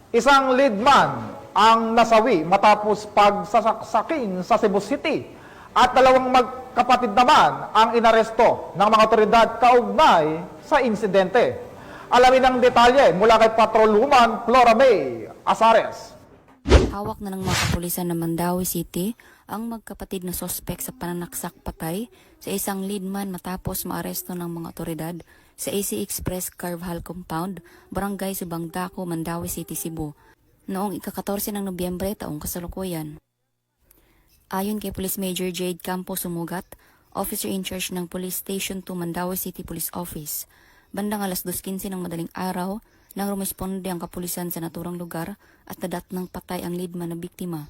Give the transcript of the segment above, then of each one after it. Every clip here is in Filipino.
Isang leadman ang nasawi matapos pagsasaksakin sa Cebu City at dalawang magkapatid naman ang inaresto ng mga otoridad kaugnay sa insidente. Alamin ang detalye mula kay Patrolwoman Flora May Azares. Hawak na ng mga kapulisan ng Mandawi City ang magkapatid na sospek sa pananaksak patay sa isang leadman matapos maaresto ng mga otoridad sa AC Express Carvajal Compound, Barangay Subang Dako, Mandawi City, Cebu, noong ika-14 ng Nobyembre taong kasalukuyan. Ayon kay Police Major Jade Campos Sumugat, Officer in Charge ng Police Station 2 Mandawi City Police Office, bandang alas 2:15 ng madaling araw, nang rumisponde ang kapulisan sa naturang lugar at nadat ng patay ang leadman na biktima.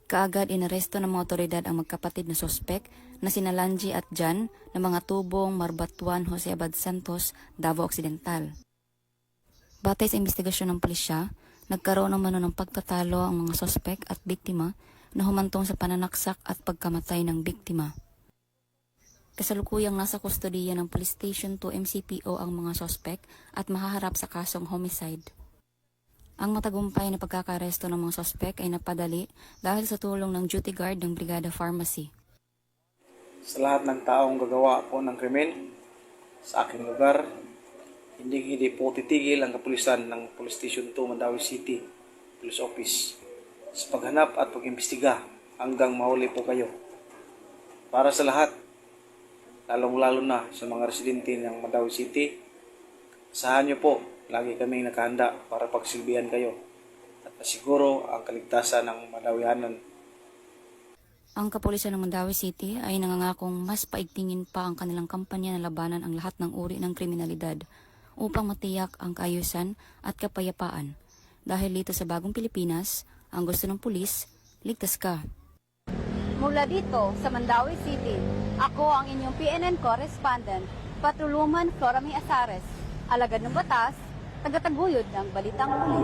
Kaagad inaresto ng mga otoridad ang magkapatid na sospek na sina Lanji at Jan na mga tubong Marbatuan Jose Abad Santos, Davao Occidental. Batay sa investigasyon ng pulisya, nagkaroon naman ng pagtatalo ang mga sospek at biktima na humantong sa pananaksak at pagkamatay ng biktima. Kasalukuyang nasa kustodiya ng Police Station 2 MCPO ang mga sospek at mahaharap sa kasong homicide. Ang matagumpay na pagkakaresto ng mga sospek ay napadali dahil sa tulong ng duty guard ng Brigada Pharmacy. Sa lahat ng taong gagawa po ng krimen sa aking lugar, hindi po titigil ang kapulisan ng Police Station 2 Mandawi City Police Office sa paghanap at pag-imbestiga hanggang mahuli po kayo. Para sa lahat, lalong-lalo na sa mga residente ng Mandawi City, asahan niyo po, lagi kaming nakahanda para pagsilbihan kayo at masiguro ang kaligtasan ng Mandawianan. Ang kapulisan ng Mandawi City ay nangangakong mas paigtingin pa ang kanilang kampanya na labanan ang lahat ng uri ng kriminalidad upang matiyak ang kaayusan at kapayapaan. Dahil dito sa bagong Pilipinas, ang gusto ng pulis, ligtas ka. Mula dito sa Mandawi City, ako ang inyong PNN correspondent, Patrolwoman Flora May Azares, alagad ng batas, tagataguyod ng Balitang Huli.